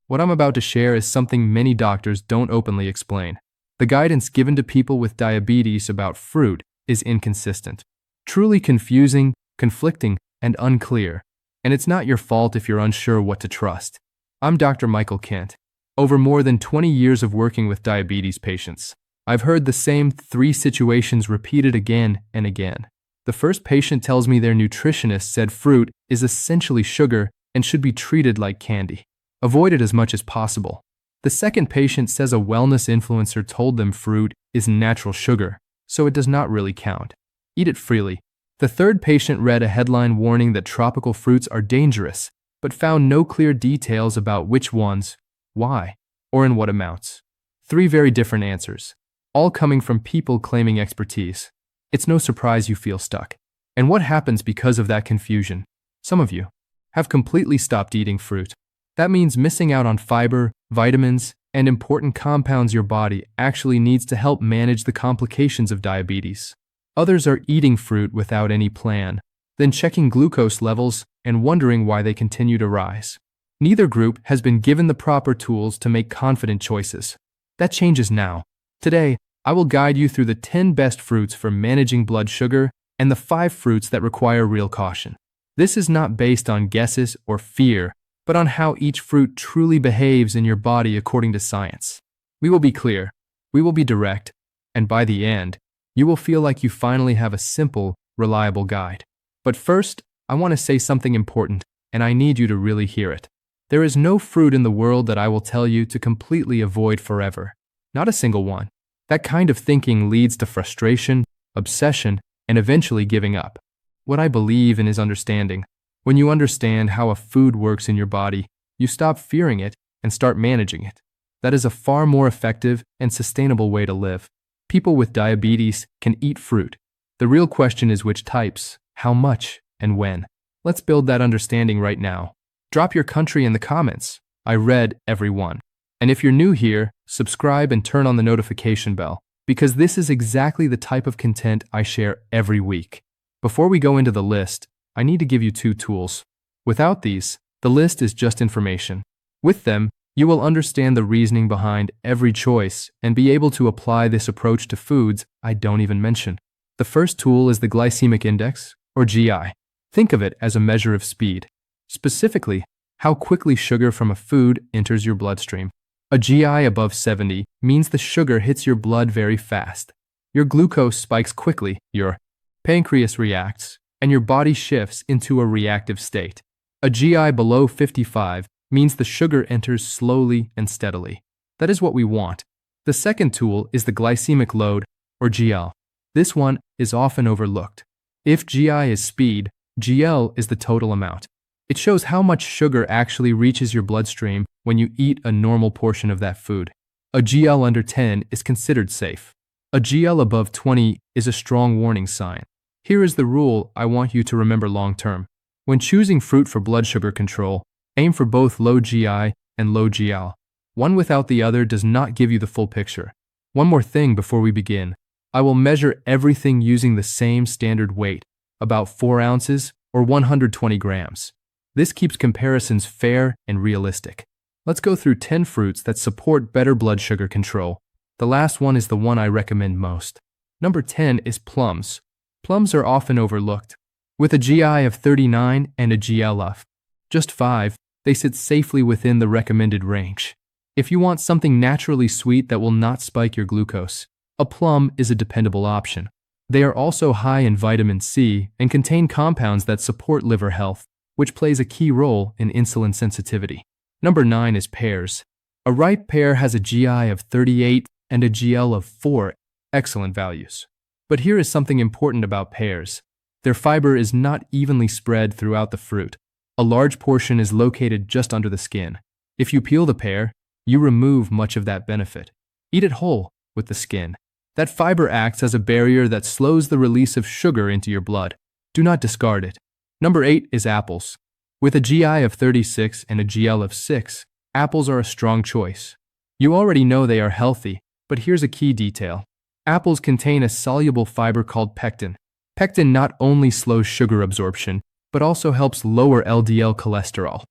What I'm about to share is something many doctors don't openly explain. The guidance given to people with diabetes about fruit is inconsistent, truly confusing, conflicting, and unclear. And it's not your fault if you're unsure what to trust. I'm Dr. Michael Kent. Over more than 20 years of working with diabetes patients, I've heard the same 3 situations repeated again and again. The first patient tells me their nutritionist said fruit is essentially sugar and should be treated like candy. Avoid it as much as possible. The second patient says a wellness influencer told them fruit is natural sugar, so it does not really count. Eat it freely. The third patient read a headline warning that tropical fruits are dangerous, but found no clear details about which ones, why, or in what amounts. 3 very different answers, all coming from people claiming expertise. It's no surprise you feel stuck. And what happens because of that confusion? Some of you have completely stopped eating fruit. That means missing out on fiber, vitamins, and important compounds your body actually needs to help manage the complications of diabetes. Others are eating fruit without any plan, then checking glucose levels and wondering why they continue to rise. Neither group has been given the proper tools to make confident choices. That changes now. Today, I will guide you through the 10 best fruits for managing blood sugar and the 5 fruits that require real caution. This is not based on guesses or fear, but on how each fruit truly behaves in your body according to science. We will be clear, we will be direct, and by the end, you will feel like you finally have a simple, reliable guide. But first, I want to say something important, and I need you to really hear it. There is no fruit in the world that I will tell you to completely avoid forever. Not a single one. That kind of thinking leads to frustration, obsession, and eventually giving up. What I believe in is understanding. When you understand how a food works in your body, you stop fearing it and start managing it. That is a far more effective and sustainable way to live. People with diabetes can eat fruit. The real question is which types, how much, and when. Let's build that understanding right now. Drop your country in the comments. I read every one. And if you're new here, subscribe and turn on the notification bell, because this is exactly the type of content I share every week. Before we go into the list, I need to give you 2 tools. Without these, the list is just information. With them, you will understand the reasoning behind every choice and be able to apply this approach to foods I don't even mention. The first tool is the glycemic index, or GI. Think of it as a measure of speed. Specifically, how quickly sugar from a food enters your bloodstream. A GI above 70 means the sugar hits your blood very fast. Your glucose spikes quickly, your pancreas reacts, and your body shifts into a reactive state. A GI below 55 means the sugar enters slowly and steadily. That is what we want. The second tool is the glycemic load, or GL. This one is often overlooked. If GI is speed, GL is the total amount. It shows how much sugar actually reaches your bloodstream when you eat a normal portion of that food. A GL under 10 is considered safe. A GL above 20 is a strong warning sign. Here is the rule I want you to remember long term. When choosing fruit for blood sugar control, aim for both low GI and low GL. One without the other does not give you the full picture. One more thing before we begin. I will measure everything using the same standard weight, about 4 ounces or 120 grams. This keeps comparisons fair and realistic. Let's go through 10 fruits that support better blood sugar control. The last one is the one I recommend most. Number 10 is plums. Plums are often overlooked. With a GI of 39 and a GL of just 5, they sit safely within the recommended range. If you want something naturally sweet that will not spike your glucose, a plum is a dependable option. They are also high in vitamin C and contain compounds that support liver health, which plays a key role in insulin sensitivity. Number 9 is pears. A ripe pear has a GI of 38 and a GL of 4, excellent values. But here is something important about pears. Their fiber is not evenly spread throughout the fruit. A large portion is located just under the skin. If you peel the pear, you remove much of that benefit. Eat it whole, with the skin. That fiber acts as a barrier that slows the release of sugar into your blood. Do not discard it. Number 8 is apples. With a GI of 36 and a GL of 6, apples are a strong choice. You already know they are healthy, but here's a key detail. Apples contain a soluble fiber called pectin. Pectin not only slows sugar absorption, but also helps lower LDL cholesterol.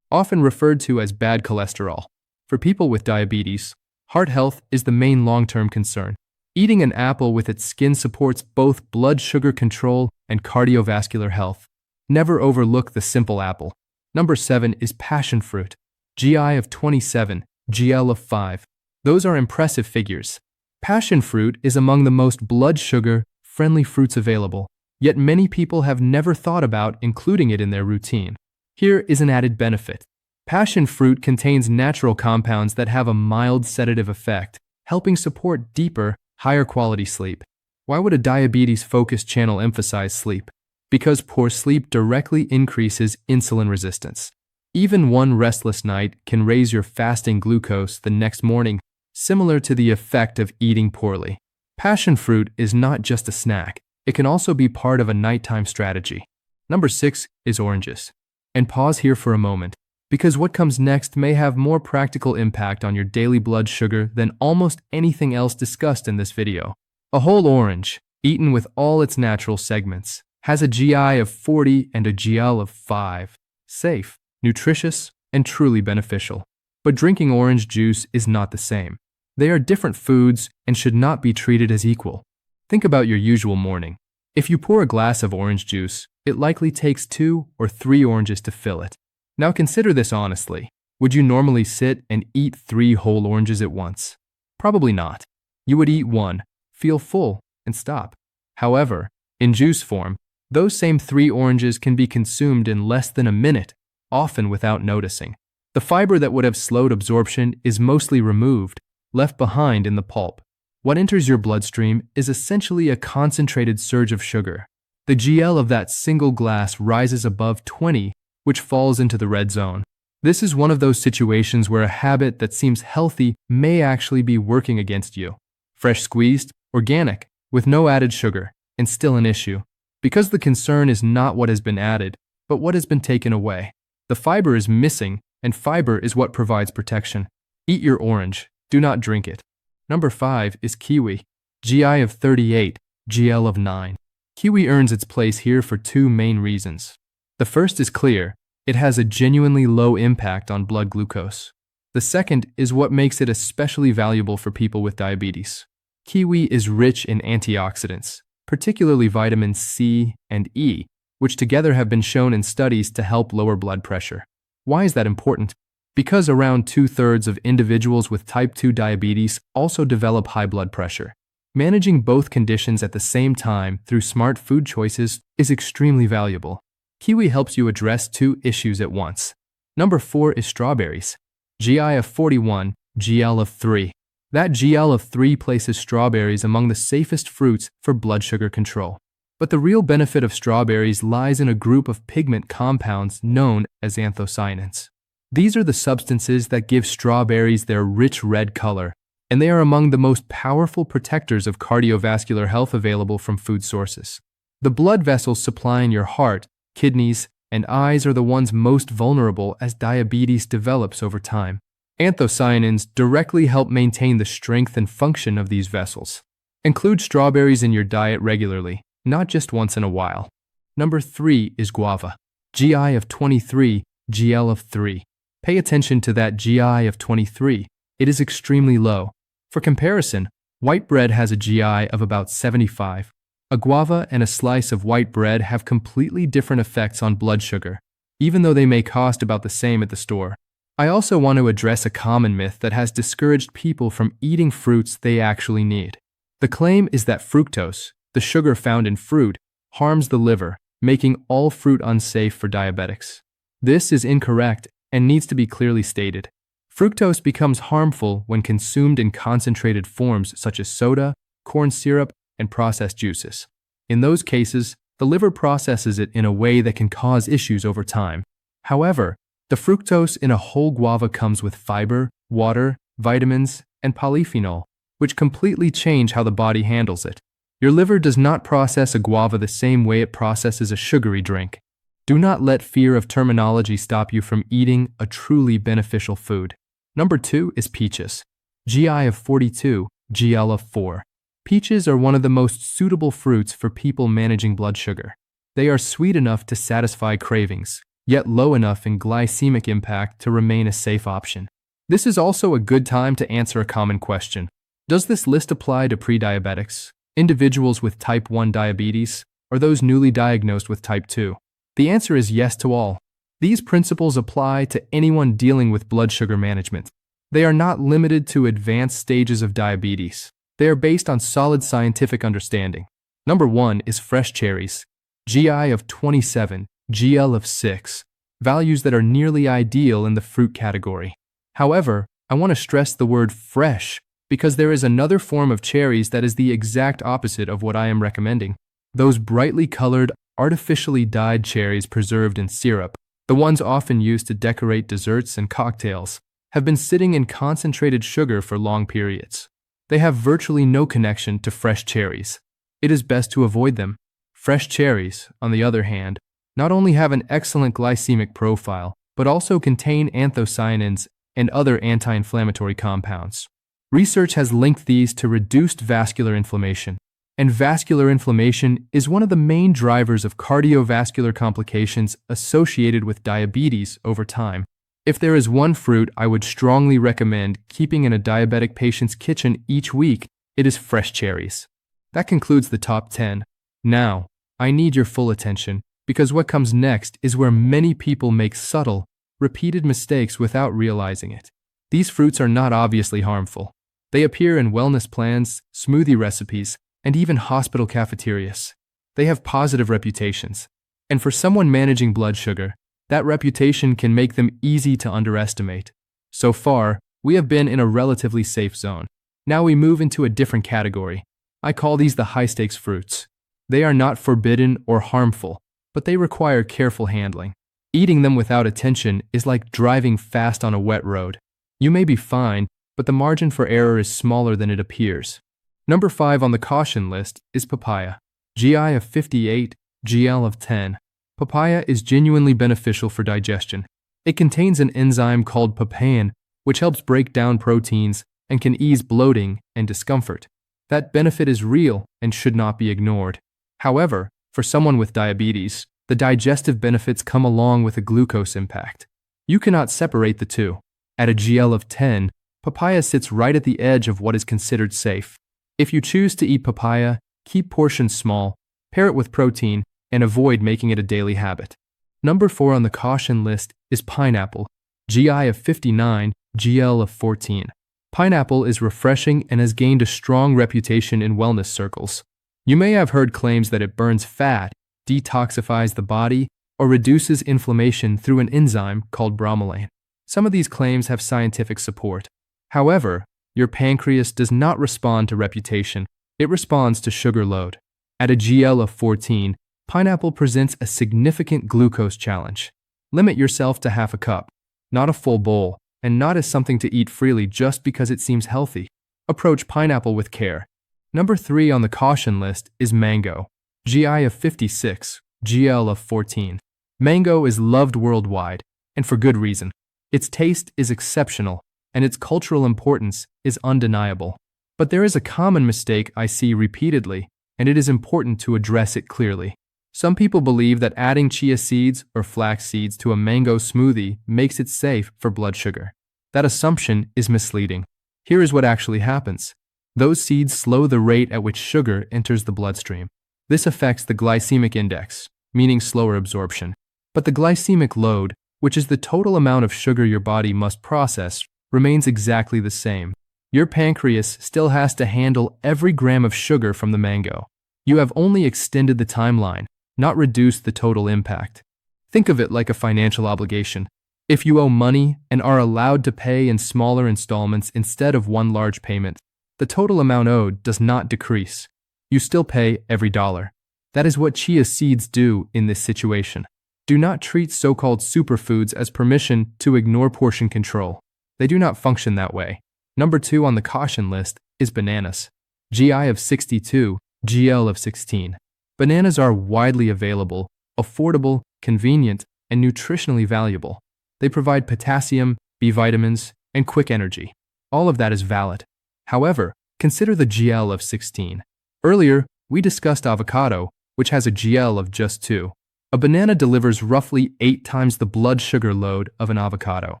often referred to as bad cholesterol. For people with diabetes, heart health is the main long-term concern. Eating an apple with its skin supports both blood sugar control and cardiovascular health. Never overlook the simple apple. Number 7 is passion fruit. GI of 27, GL of 5. Those are impressive figures. Passion fruit is among the most blood sugar-friendly fruits available, yet many people have never thought about including it in their routine. Here is an added benefit. Passion fruit contains natural compounds that have a mild sedative effect, helping support deeper, higher quality sleep. Why would a diabetes-focused channel emphasize sleep? Because poor sleep directly increases insulin resistance. Even one restless night can raise your fasting glucose the next morning, similar to the effect of eating poorly. Passion fruit is not just a snack, it can also be part of a nighttime strategy. Number 6 is oranges. And pause here for a moment, because what comes next may have more practical impact on your daily blood sugar than almost anything else discussed in this video. A whole orange, eaten with all its natural segments, has a GI of 40 and a GL of 5. Safe, nutritious, and truly beneficial. But drinking orange juice is not the same. They are different foods and should not be treated as equal. Think about your usual morning. If you pour a glass of orange juice, it likely takes 2 or 3 oranges to fill it. Now consider this honestly. Would you normally sit and eat 3 whole oranges at once? Probably not. You would eat 1, feel full, and stop. However, in juice form, those same 3 oranges can be consumed in less than a minute, often without noticing. The fiber that would have slowed absorption is mostly removed, left behind in the pulp. What enters your bloodstream is essentially a concentrated surge of sugar. The GL of that single glass rises above 20, which falls into the red zone. This is one of those situations where a habit that seems healthy may actually be working against you. Fresh squeezed, organic, with no added sugar, and still an issue. Because the concern is not what has been added, but what has been taken away. The fiber is missing, and fiber is what provides protection. Eat your orange, do not drink it. Number 5 is kiwi. GI of 38, GL of 9. Kiwi earns its place here for 2 main reasons. The first is clear. It has a genuinely low impact on blood glucose. The second is what makes it especially valuable for people with diabetes. Kiwi is rich in antioxidants, particularly vitamins C and E, which together have been shown in studies to help lower blood pressure. Why is that important? Because around 2/3 of individuals with type 2 diabetes also develop high blood pressure. Managing both conditions at the same time through smart food choices is extremely valuable. Kiwi helps you address 2 issues at once. Number 4 is strawberries. GI of 41, GL of 3. That GL of 3 places strawberries among the safest fruits for blood sugar control. But the real benefit of strawberries lies in a group of pigment compounds known as anthocyanins. These are the substances that give strawberries their rich red color, and they are among the most powerful protectors of cardiovascular health available from food sources. The blood vessels supplying your heart, kidneys, and eyes are the ones most vulnerable as diabetes develops over time. Anthocyanins directly help maintain the strength and function of these vessels. Include strawberries in your diet regularly, not just once in a while. Number 3 is guava. GI of 23, GL of 3. Pay attention to that GI of 23. It is extremely low. For comparison, white bread has a GI of about 75. A guava and a slice of white bread have completely different effects on blood sugar, even though they may cost about the same at the store. I also want to address a common myth that has discouraged people from eating fruits they actually need. The claim is that fructose, the sugar found in fruit, harms the liver, making all fruit unsafe for diabetics. This is incorrect and needs to be clearly stated. Fructose becomes harmful when consumed in concentrated forms such as soda, corn syrup, and processed juices. In those cases, the liver processes it in a way that can cause issues over time. However, the fructose in a whole guava comes with fiber, water, vitamins, and polyphenol, which completely change how the body handles it. Your liver does not process a guava the same way it processes a sugary drink. Do not let fear of terminology stop you from eating a truly beneficial food. Number 2 is peaches. GI of 42, GL of 4. Peaches are one of the most suitable fruits for people managing blood sugar. They are sweet enough to satisfy cravings, yet low enough in glycemic impact to remain a safe option. This is also a good time to answer a common question. Does this list apply to pre-diabetics, individuals with type 1 diabetes, or those newly diagnosed with type 2? The answer is yes to all. These principles apply to anyone dealing with blood sugar management. They are not limited to advanced stages of diabetes. They are based on solid scientific understanding. Number 1 is fresh cherries. GI of 27, GL of 6, values that are nearly ideal in the fruit category. However, I want to stress the word fresh because there is another form of cherries that is the exact opposite of what I am recommending. Those brightly colored, artificially dyed cherries preserved in syrup, the ones often used to decorate desserts and cocktails, have been sitting in concentrated sugar for long periods. They have virtually no connection to fresh cherries. It is best to avoid them. Fresh cherries, on the other hand, not only have an excellent glycemic profile, but also contain anthocyanins and other anti-inflammatory compounds. Research has linked these to reduced vascular inflammation, and vascular inflammation is one of the main drivers of cardiovascular complications associated with diabetes over time. If there is one fruit I would strongly recommend keeping in a diabetic patient's kitchen each week, it is fresh cherries. That concludes the top 10. Now, I need your full attention, because what comes next is where many people make subtle, repeated mistakes without realizing it. These fruits are not obviously harmful. They appear in wellness plans, smoothie recipes, and even hospital cafeterias. They have positive reputations. And for someone managing blood sugar, that reputation can make them easy to underestimate. So far, we have been in a relatively safe zone. Now we move into a different category. I call these the high-stakes fruits. They are not forbidden or harmful, but they require careful handling. Eating them without attention is like driving fast on a wet road. You may be fine, but the margin for error is smaller than it appears. Number 5 on the caution list is papaya. GI of 58, GL of 10. Papaya is genuinely beneficial for digestion. It contains an enzyme called papain, which helps break down proteins and can ease bloating and discomfort. That benefit is real and should not be ignored. However, for someone with diabetes, the digestive benefits come along with a glucose impact. You cannot separate the two. At a GL of 10, papaya sits right at the edge of what is considered safe. If you choose to eat papaya, keep portions small, pair it with protein, and avoid making it a daily habit. Number 4 on the caution list is pineapple. GI of 59, GL of 14. Pineapple is refreshing and has gained a strong reputation in wellness circles. You may have heard claims that it burns fat, detoxifies the body, or reduces inflammation through an enzyme called bromelain. Some of these claims have scientific support. However, your pancreas does not respond to reputation, it responds to sugar load. At a GL of 14, pineapple presents a significant glucose challenge. Limit yourself to half a cup, not a full bowl, and not as something to eat freely just because it seems healthy. Approach pineapple with care. Number 3 on the caution list is mango. GI of 56, GL of 14. Mango is loved worldwide, and for good reason. Its taste is exceptional, and its cultural importance is undeniable. But there is a common mistake I see repeatedly, and it is important to address it clearly. Some people believe that adding chia seeds or flax seeds to a mango smoothie makes it safe for blood sugar. That assumption is misleading. Here is what actually happens. Those seeds slow the rate at which sugar enters the bloodstream. This affects the glycemic index, meaning slower absorption. But the glycemic load, which is the total amount of sugar your body must process, remains exactly the same. Your pancreas still has to handle every gram of sugar from the mango. You have only extended the timeline, not reduced the total impact. Think of it like a financial obligation. If you owe money and are allowed to pay in smaller installments instead of one large payment, the total amount owed does not decrease. You still pay every dollar. That is what chia seeds do in this situation. Do not treat so-called superfoods as permission to ignore portion control. They do not function that way. Number 2 on the caution list is bananas. GI of 62, GL of 16. Bananas are widely available, affordable, convenient, and nutritionally valuable. They provide potassium, B vitamins, and quick energy. All of that is valid. However, consider the GL of 16. Earlier, we discussed avocado, which has a GL of just 2. A banana delivers roughly 8 times the blood sugar load of an avocado.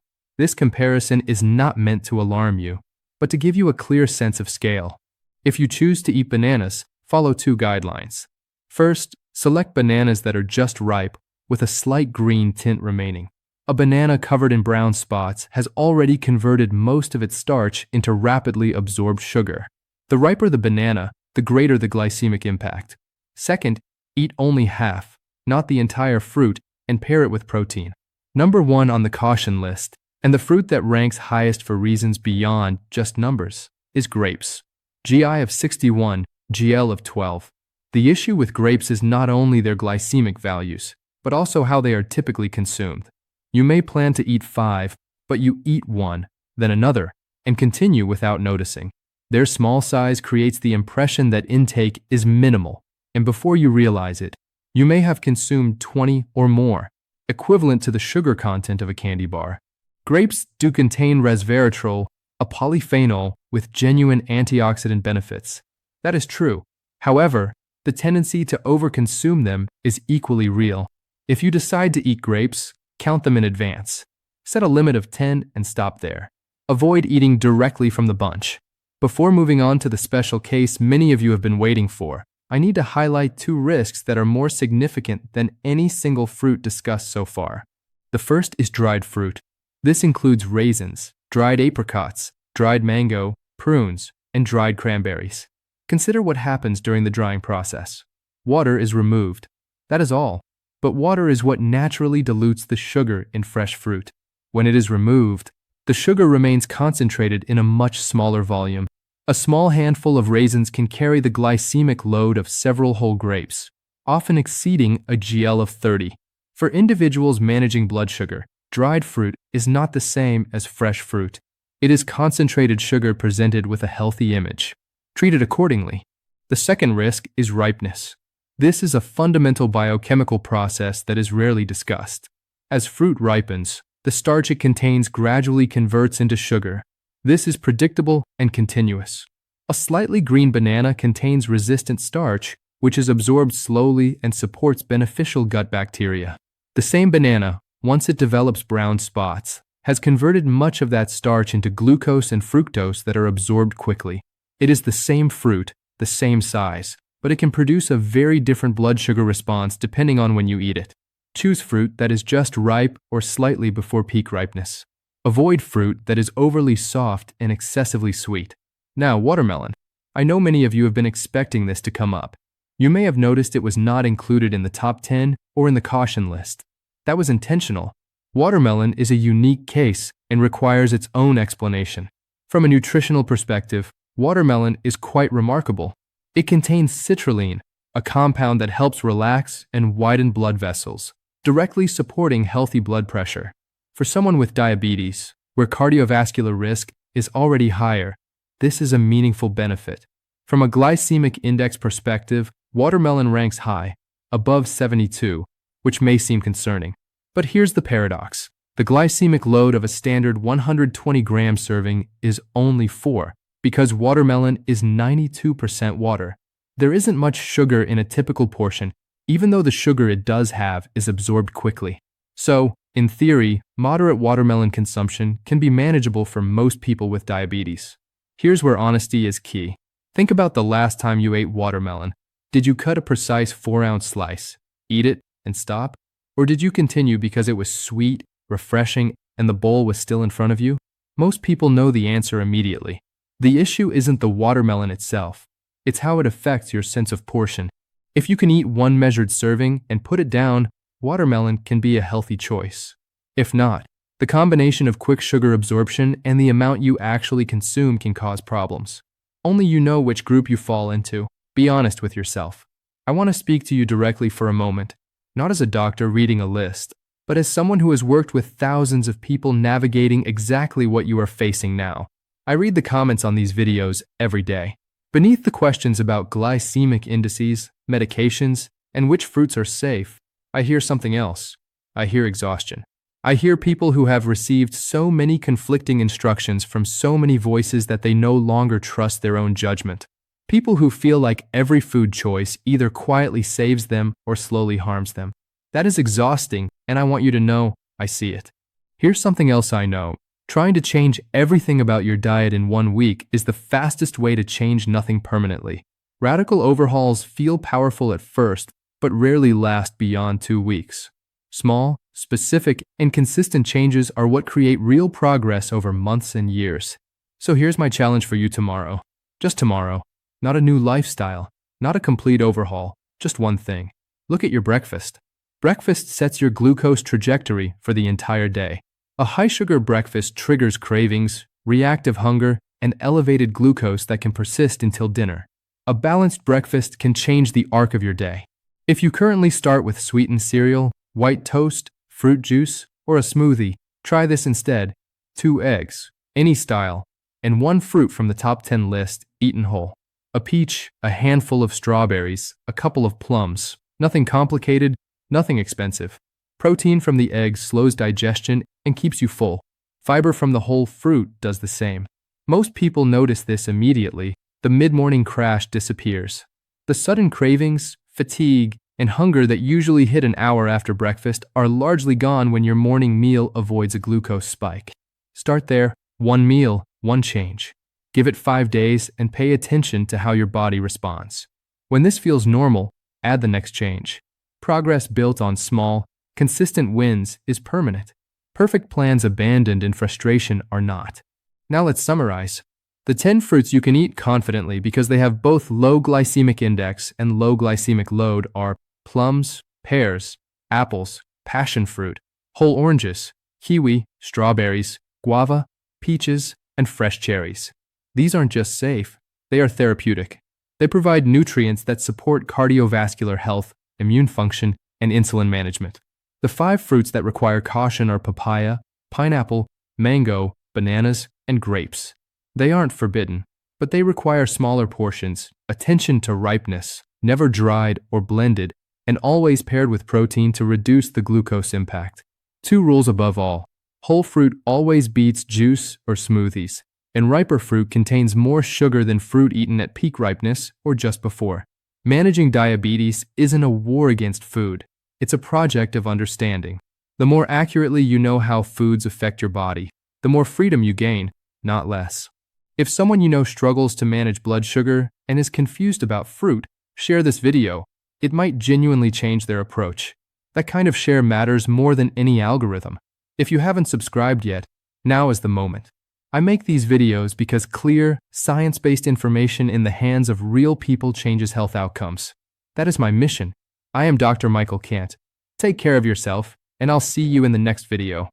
This comparison is not meant to alarm you, but to give you a clear sense of scale. If you choose to eat bananas, follow 2 guidelines. First, select bananas that are just ripe with a slight green tint remaining. A banana covered in brown spots has already converted most of its starch into rapidly absorbed sugar. The riper the banana, the greater the glycemic impact. Second, eat only half, not the entire fruit, and pair it with protein. Number 1 on the caution list, and the fruit that ranks highest for reasons beyond just numbers, is grapes. GI of 61, GL of 12. The issue with grapes is not only their glycemic values, but also how they are typically consumed. You may plan to eat 5, but you eat 1, then another, and continue without noticing. Their small size creates the impression that intake is minimal, and before you realize it, you may have consumed 20 or more, equivalent to the sugar content of a candy bar. Grapes do contain resveratrol, a polyphenol with genuine antioxidant benefits. That is true. However, the tendency to overconsume them is equally real. If you decide to eat grapes, count them in advance. Set a limit of 10 and stop there. Avoid eating directly from the bunch. Before moving on to the special case many of you have been waiting for, I need to highlight 2 risks that are more significant than any single fruit discussed so far. The first is dried fruit. This includes raisins, dried apricots, dried mango, prunes, and dried cranberries. Consider what happens during the drying process. Water is removed. That is all. But water is what naturally dilutes the sugar in fresh fruit. When it is removed, the sugar remains concentrated in a much smaller volume. A small handful of raisins can carry the glycemic load of several whole grapes, often exceeding a GL of 30. For individuals managing blood sugar, dried fruit is not the same as fresh fruit. It is concentrated sugar presented with a healthy image. Treat it accordingly. The second risk is ripeness. This is a fundamental biochemical process that is rarely discussed. As fruit ripens, the starch it contains gradually converts into sugar. This is predictable and continuous. A slightly green banana contains resistant starch, which is absorbed slowly and supports beneficial gut bacteria. The same banana, once it develops brown spots, has converted much of that starch into glucose and fructose that are absorbed quickly. It is the same fruit, the same size, but it can produce a very different blood sugar response depending on when you eat it. Choose fruit that is just ripe or slightly before peak ripeness. Avoid fruit that is overly soft and excessively sweet. Now, watermelon. I know many of you have been expecting this to come up. You may have noticed it was not included in the top 10 or in the caution list. That was intentional. Watermelon is a unique case and requires its own explanation. From a nutritional perspective, watermelon is quite remarkable. It contains citrulline, a compound that helps relax and widen blood vessels, directly supporting healthy blood pressure. For someone with diabetes, where cardiovascular risk is already higher, this is a meaningful benefit. From a glycemic index perspective, watermelon ranks high, above 72, which may seem concerning. But here's the paradox. The glycemic load of a standard 120-gram serving is only 4, because watermelon is 92% water. There isn't much sugar in a typical portion, even though the sugar it does have is absorbed quickly. So, in theory, moderate watermelon consumption can be manageable for most people with diabetes. Here's where honesty is key. Think about the last time you ate watermelon. Did you cut a precise 4-ounce slice, eat it, and stop? Or did you continue because it was sweet, refreshing, and the bowl was still in front of you? Most people know the answer immediately. The issue isn't the watermelon itself. It's how it affects your sense of portion. If you can eat 1 measured serving and put it down, watermelon can be a healthy choice. If not, the combination of quick sugar absorption and the amount you actually consume can cause problems. Only you know which group you fall into. Be honest with yourself. I want to speak to you directly for a moment, not as a doctor reading a list, but as someone who has worked with thousands of people navigating exactly what you are facing now. I read the comments on these videos every day. Beneath the questions about glycemic indices, medications, and which fruits are safe, I hear something else. I hear exhaustion. I hear people who have received so many conflicting instructions from so many voices that they no longer trust their own judgment. People who feel like every food choice either quietly saves them or slowly harms them. That is exhausting, and I want you to know I see it. Here's something else I know. Trying to change everything about your diet in 1 week is the fastest way to change nothing permanently. Radical overhauls feel powerful at first, but rarely last beyond 2 weeks. Small, specific, and consistent changes are what create real progress over months and years. So here's my challenge for you tomorrow. Just tomorrow. Not a new lifestyle, not a complete overhaul, just one thing. Look at your breakfast. Breakfast sets your glucose trajectory for the entire day. A high-sugar breakfast triggers cravings, reactive hunger, and elevated glucose that can persist until dinner. A balanced breakfast can change the arc of your day. If you currently start with sweetened cereal, white toast, fruit juice, or a smoothie, try this instead. 2 eggs, any style, and 1 fruit from the top 10 list, eaten whole. A peach, a handful of strawberries, a couple of plums. Nothing complicated, nothing expensive. Protein from the eggs slows digestion and keeps you full. Fiber from the whole fruit does the same. Most people notice this immediately. The mid-morning crash disappears. The sudden cravings, fatigue, and hunger that usually hit an hour after breakfast are largely gone when your morning meal avoids a glucose spike. Start there, 1 meal, 1 change. Give it 5 days and pay attention to how your body responds. When this feels normal, add the next change. Progress built on small, consistent wins is permanent. Perfect plans abandoned in frustration are not. Now let's summarize. The 10 fruits you can eat confidently because they have both low glycemic index and low glycemic load are plums, pears, apples, passion fruit, whole oranges, kiwi, strawberries, guava, peaches, and fresh cherries. These aren't just safe, they are therapeutic. They provide nutrients that support cardiovascular health, immune function, and insulin management. The 5 fruits that require caution are papaya, pineapple, mango, bananas, and grapes. They aren't forbidden, but they require smaller portions, attention to ripeness, never dried or blended, and always paired with protein to reduce the glucose impact. 2 rules above all. Whole fruit always beats juice or smoothies, and riper fruit contains more sugar than fruit eaten at peak ripeness or just before. Managing diabetes isn't a war against food. It's a project of understanding. The more accurately you know how foods affect your body, the more freedom you gain, not less. If someone you know struggles to manage blood sugar and is confused about fruit, share this video. It might genuinely change their approach. That kind of share matters more than any algorithm. If you haven't subscribed yet, now is the moment. I make these videos because clear, science-based information in the hands of real people changes health outcomes. That is my mission. I am Dr. Michael Kant. Take care of yourself, and I'll see you in the next video.